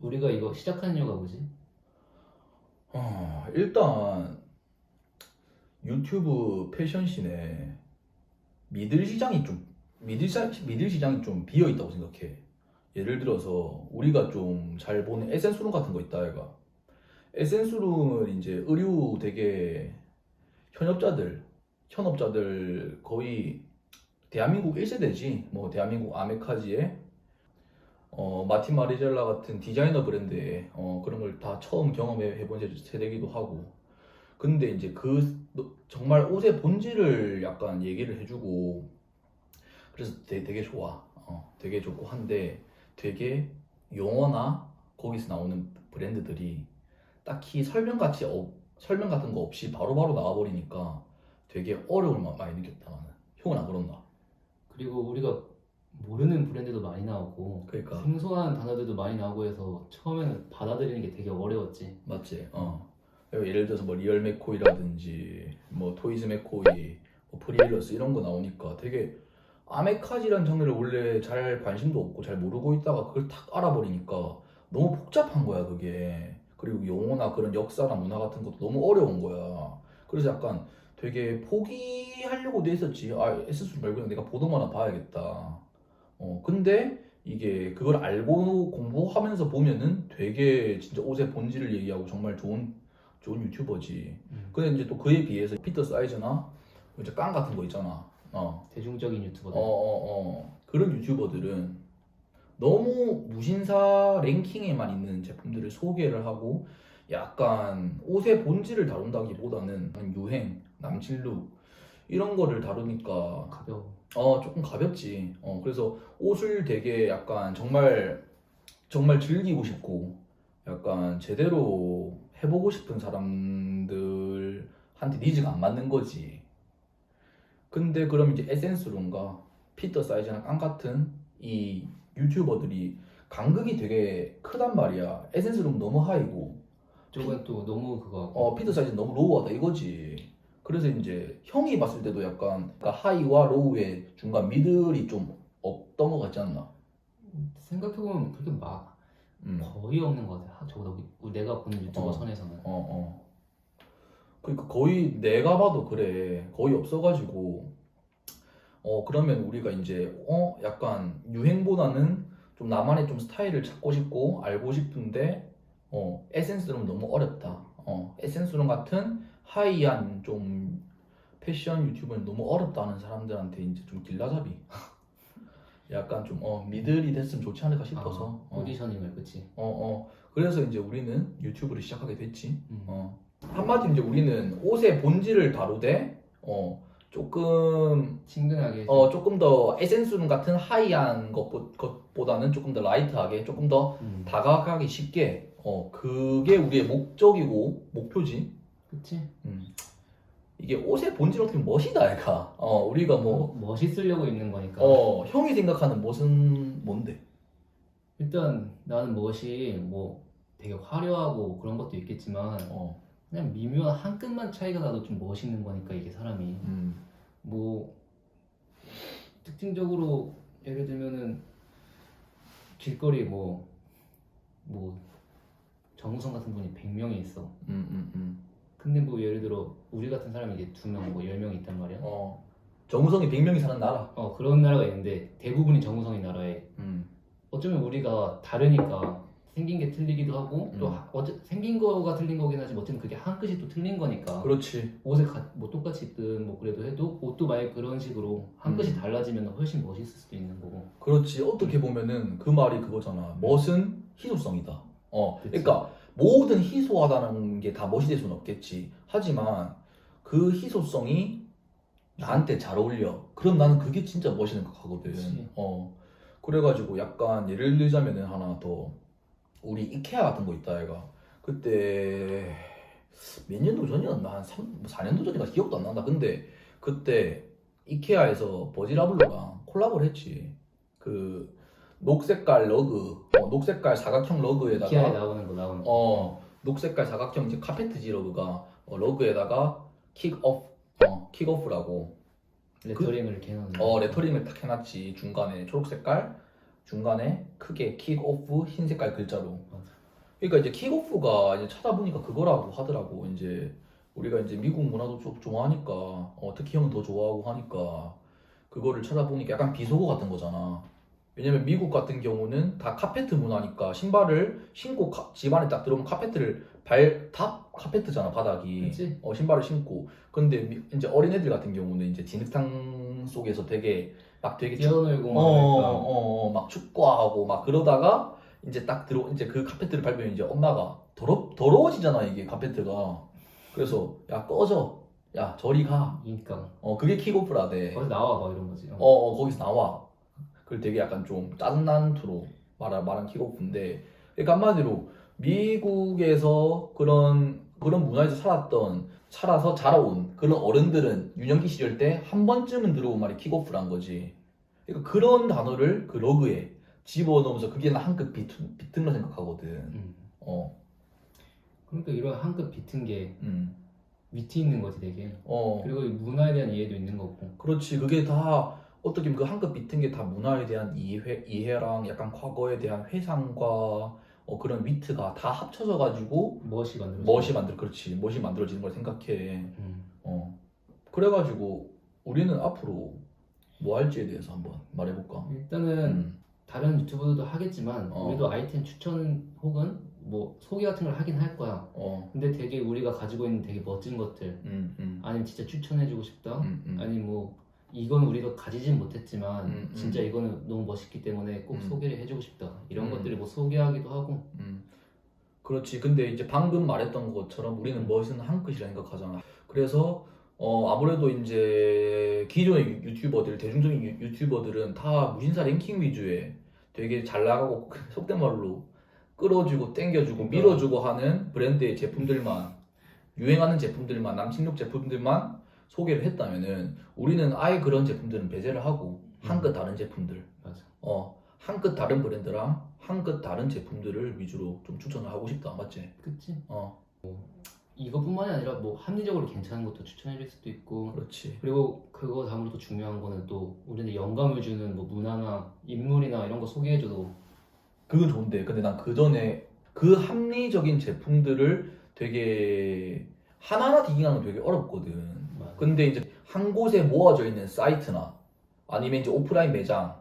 우리가 이거 시작한 이유가 뭐지? 일단 유튜브 패션씬에 미들 시장이 좀 비어 있다고 생각해. 예를 들어서 우리가 좀 잘 보는 에센스룸 같은 거 있다 얘가. 에센스룸은 이제 의류 되게 현업자들 거의 대한민국 1세대지. 뭐 대한민국 아메카지에 마틴 마리젤라 같은 디자이너 브랜드에 그런 걸 다 처음 경험해 본 세대기도 하고. 근데 이제 정말 옷의 본질을 약간 얘기를 해주고, 그래서 되게 좋아. 되게 좋고 한데, 되게 용어나 거기서 나오는 브랜드들이 딱히 설명 같은 거 없이 바로바로 나와버리니까 되게 어려움을 많이 느꼈다 나는. 형은 안 그렇나? 그리고 우리가 모르는 브랜드도 많이 나오고 그러니까 생소한 단어들도 많이 나오고 해서 처음에는 받아들이는 게 되게 어려웠지. 맞지? 예를 들어서 뭐 리얼 맥코이라든지 뭐 토이즈 맥코이, 뭐 프리일러스 이런 거 나오니까 되게 아메카지란 장르를 원래 잘 관심도 없고 잘 모르고 있다가 그걸 탁 알아버리니까 너무 복잡한 거야 그게. 그리고 용어나 그런 역사나 문화 같은 것도 너무 어려운 거야. 그래서 약간 되게 포기하려고도 했었지. 에스스 말고 그냥 내가 보도만 봐야겠다. 근데 이게 그걸 알고 공부하면서 보면은 되게 진짜 옷의 본질을 얘기하고 정말 좋은 유튜버지. 근데 이제 또 그에 비해서 피터 사이즈나 이제 깡 같은 거 있잖아. 대중적인 유튜버들. 그런 유튜버들은 너무 무신사 랭킹에만 있는 제품들을 소개를 하고 약간 옷의 본질을 다룬다기보다는 유행, 남친룩 이런 거를 다루니까 가벼워. 조금 가볍지. 그래서 옷을 되게 약간 정말 즐기고 싶고 약간 제대로 해보고 싶은 사람들한테 니즈가 안 맞는 거지. 근데 그럼 이제 에센스룸과 피터 사이즈나 깡 같은 이 유튜버들이 간극이 되게 크단 말이야. 에센스룸 너무 하이고 저건 또 너무 그거. 피터 사이즈는 너무 로우하다 이거지. 그래서 이제 형이 봤을 때도 약간 그러니까 하이와 로우의 중간 미들이 좀 없던 것 같지 않나? 생각해보면 그렇게 막 음. 거의 없는 것 같아. 적어도 내가 보는 유튜버 선에서는. 그러니까 거의 내가 봐도 그래. 거의 없어가지고 그러면 우리가 이제 약간 유행보다는 좀 나만의 좀 스타일을 찾고 싶고 알고 싶은데 에센스룸 너무 어렵다. 에센스룸 같은 하이한 좀 패션 유튜브는 너무 어렵다는 사람들한테 이제 좀 길라잡이. 약간 좀 미들이 됐으면 좋지 않을까 싶어서. 포지셔닝을 그치. 그래서 이제 우리는 유튜브를 시작하게 됐지. 한마디로 이제 우리는 옷의 본질을 다루되 조금 친근하게. 조금 더 에센스룸 같은 하이한 것보다는 조금 더 라이트하게, 조금 더 다가가기 쉽게. 그게 우리의 목적이고 목표지. 그치. 이게 옷의 본질 어떻게 멋이다, 얘가. 우리가 뭐 멋있으려고 입는 거니까. 형이 생각하는 멋은 뭔데? 일단 나는 멋이 뭐 되게 화려하고 그런 것도 있겠지만 그냥 미묘한 한 끗만 차이가 나도 좀 멋있는 거니까 이게 사람이 뭐 특징적으로 예를 들면은 길거리에 뭐 정우성 같은 분이 100명이 있어. 근데 뭐 예를 들어 우리 같은 사람이 이제 2명 뭐 10명 있단 말이야. 정우성이 100명이 사는 나라. 그런 나라가 있는데 대부분이 정우성인 나라에 어쩌면 우리가 다르니까 생긴 게 틀리기도 하고 또 생긴 거가 틀린 거긴 하지만 어쨌든 그게 한 끗이 또 틀린 거니까. 그렇지. 옷을 뭐 똑같이 입든 뭐 그래도 해도 옷도 만약 그런 식으로 한 끗이 달라지면 훨씬 멋있을 수도 있는 거고. 그렇지. 어떻게 보면은 그 말이 그거잖아. 멋은 희소성이다. 그치. 그러니까 모든 희소하다는 게 다 멋이 될 수는 없겠지. 하지만 그 희소성이 나한테 잘 어울려. 그럼 나는 그게 진짜 멋있는 것 같거든. 그치. 그래가지고 약간 예를 들자면은 하나 더 우리 이케아 같은 거 있다 얘가. 그때 몇 년도 전이었나? 한 4년도 전인가 기억도 안 난다. 근데 그때 이케아에서 버지라블로랑 콜라보를 했지. 그 녹색깔 러그, 녹색깔 사각형 러그에다가 이케아에 나오는 거. 녹색깔 사각형 이제 카페트지 러그가 러그에다가 킥오프라고 레터링을 이렇게 해놓는 레터링을 딱 해놨지. 중간에 초록 색깔, 중간에 크게 킥오프 흰 색깔 글자로. 맞아. 그러니까 이제 킥오프가 이제 찾아보니까 그거라고 하더라고. 이제 우리가 이제 미국 문화도 좀 좋아하니까 특히 형은 더 좋아하고 하니까 그거를 찾아보니까 약간 비속어 같은 거잖아. 왜냐면 미국 같은 경우는 다 카페트 문화니까 신발을 신고 집 안에 딱 들어오면 카페트를 다 카페트잖아 바닥이. 그치? 신발을 신고. 근데 이제 어린애들 같은 경우는 이제 진흙탕 속에서 되게 뛰어놀고 막 막 축구하고 막 그러다가 이제 딱 이제 그 카페트를 밟으면 이제 엄마가 더러워지잖아 이게 카페트가. 그래서 야 꺼져, 야 저리 가. 그러니까 그게 킥오프라대. 거기서 나와 막 이런 거지. 거기서 나와. 그걸 되게 약간 좀 짜증난 투로 말한 킥오프인데, 그러니까 한마디로 미국에서 그런 문화에서 살아서 자라온 그런 어른들은 유년기 시절 때 한 번쯤은 들어본 말이 킥오프란 거지. 그러니까 그런 단어를 그 러그에 집어넣으면서 그게 난 한끗 비틀어 생각하거든. 그러니까 이런 한끗 비튼 게 음. 위트 있는 거지 되게. 그리고 이 문화에 대한 이해도 있는 거고. 그렇지. 그게 다 어떻게 보면 그 한끗 비튼 게 다 문화에 대한 이해랑 약간 과거에 대한 회상과 그런 위트가 다 합쳐져 가지고 멋이 만들어지는 걸 생각해. 그래가지고 우리는 앞으로 뭐 할지에 대해서 한번 말해볼까? 일단은 다른 유튜버들도 하겠지만 우리도 아이템 추천 혹은 뭐 소개 같은 걸 하긴 할 거야. 근데 되게 우리가 가지고 있는 되게 멋진 것들 아니면 진짜 추천해주고 싶다 아니면 뭐 이건 우리가 가지진 못했지만 진짜 이거는 너무 멋있기 때문에 꼭 소개를 해주고 싶다 이런 것들을 뭐 소개하기도 하고. 그렇지. 근데 이제 방금 말했던 것처럼 우리는 멋은 한 끗이라 생각하잖아. 그래서 아무래도 이제 기존의 유튜버들, 대중적인 유튜버들은 다 무신사 랭킹 위주에 되게 잘 나가고 속된 말로 끌어주고 땡겨주고 밀어주고 하는 브랜드의 제품들만, 유행하는 제품들만, 남친룩 제품들만 소개를 했다면은 우리는 아예 그런 제품들은 배제를 하고 한 끗 다른 제품들, 맞아. 한 끗 다른 브랜드랑 한 끗 다른 제품들을 위주로 좀 추천을 하고 싶다. 맞지? 그치? 이것뿐만이 아니라 뭐 합리적으로 괜찮은 것도 추천해줄 수도 있고. 그렇지. 그리고 그거 다음으로 또 중요한 거는 또 우리는 영감을 주는 뭐 문화나 인물이나 이런 거 소개해줘도 그건 좋은데, 근데 난 그 전에 그 합리적인 제품들을 되게 하나하나 디깅하는 게 되게 어렵거든. 맞아. 근데 이제 한 곳에 모아져 있는 사이트나 아니면 이제 오프라인 매장을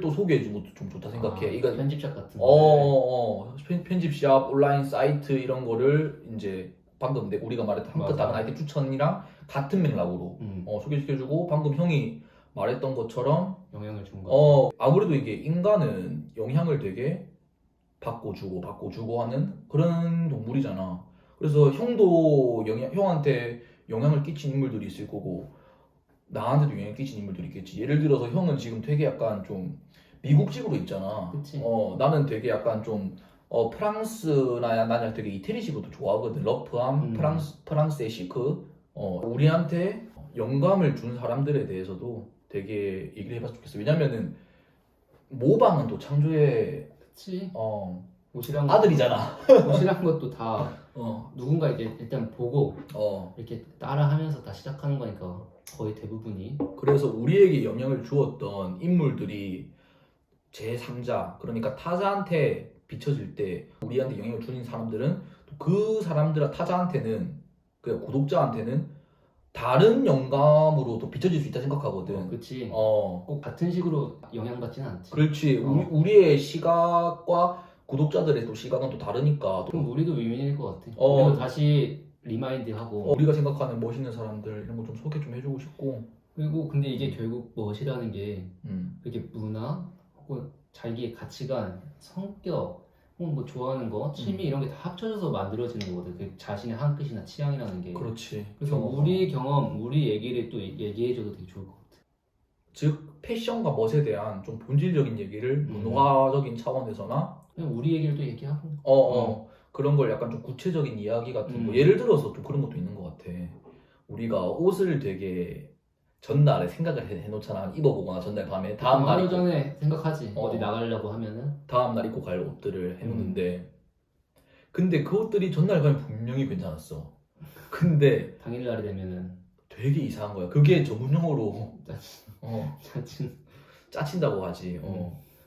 또 소개해주는 것도 좀 좋다 생각해. 이거 편집샵 같은 거. 편집샵, 온라인 사이트 이런 거를 이제 방금 우리가 말했던 한 끗 다른 아이템 추천이랑 같은 맥락으로 소개시켜주고, 방금 형이 말했던 것처럼 영향을 준 거. 아무래도 이게 인간은 영향을 되게 받고 주고 하는 그런 동물이잖아. 그래서 형도 형한테 영향을 끼친 인물들이 있을 거고 나한테도 영향을 끼친 인물들이 있겠지. 예를 들어서 형은 지금 되게 약간 좀 미국식으로 있잖아. 그치. 나는 되게 약간 좀 프랑스나 나는 되게 이태리식으로 좋아하거든. 러프함, 프랑스의 시크. 우리한테 영감을 준 사람들에 대해서도 되게 얘기를 해봤으면 좋겠어. 왜냐면은 모방은 또 창조의 그치. 옷이란 아들이잖아. 옷이란 것도 다 누군가 이제 일단 보고 이렇게 따라하면서 다 시작하는 거니까 거의 대부분이. 그래서 우리에게 영향을 주었던 인물들이 제3자, 그러니까 타자한테 비춰질 때 우리한테 영향을 주는 사람들은 그 사람들 타자한테는 그 구독자한테는 다른 영감으로도 비춰질 수 있다 생각하거든. 그치. 꼭 같은 식으로 영향받지는 않지. 그렇지. 우리의 시각과 구독자들의 또 시각은 또 다르니까. 그럼 우리도 위민일 것 같아. 우리도 다시 리마인드하고. 우리가 생각하는 멋있는 사람들 이런 거 좀 소개 좀 해주고 싶고. 그리고 근데 이게 결국 멋이라는 게 이렇게 문화 혹은 자기의 가치관, 성격, 혹은 뭐 좋아하는 거, 취미 이런 게 다 합쳐져서 만들어지는 거거든. 그 자신의 한 끗이나 취향이라는 게. 그렇지. 그래서 우리 경험, 우리 얘기를 또 얘기해줘도 되게 좋을 것 같아. 즉 패션과 멋에 대한 좀 본질적인 얘기를 문화적인 차원에서나 그냥 우리 얘기를 또 얘기하고. 그런 걸 약간 좀 구체적인 이야기 같은 거. 예를 들어서 좀 그런 것도 있는 것 같아. 우리가 옷을 되게 전날에 생각을 해놓잖아. 입어보거나 전날 밤에 다음 날 하루 전에 생각하지. 어디 나가려고 하면은 다음 날 입고 갈 옷들을 해놓는데 근데 그 옷들이 전날 가면 분명히 괜찮았어. 근데 당일날이 되면은 되게 이상한 거야. 그게 전문용어로 짜친다고 하지.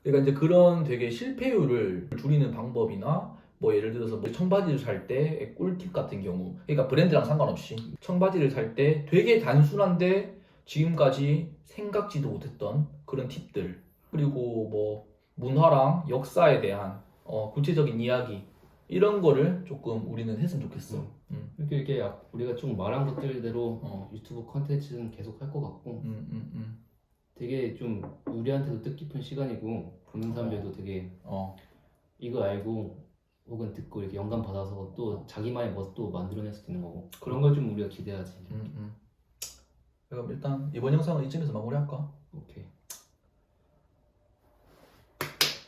그러니까 이제 그런 되게 실패율을 줄이는 방법이나 뭐 예를 들어서 뭐 청바지를 살 때 꿀팁 같은 경우, 그러니까 브랜드랑 상관없이 청바지를 살 때 되게 단순한데 지금까지 생각지도 못했던 그런 팁들, 그리고 뭐 문화랑 역사에 대한 구체적인 이야기, 이런 거를 조금 우리는 했으면 좋겠어. 이렇게 우리가 좀 말한 것들대로 유튜브 컨텐츠는 계속 할 것 같고, 되게 좀 우리한테도 뜻깊은 시간이고 보는 사람들도 되게 이거 알고 혹은 듣고 이렇게 영감 받아서 또 자기만의 멋도 만들어낼 수도 있는 거고, 그런 걸 좀 우리가 기대하지. 그럼 일단 이번 영상은 이쯤에서 마무리할까? 오케이.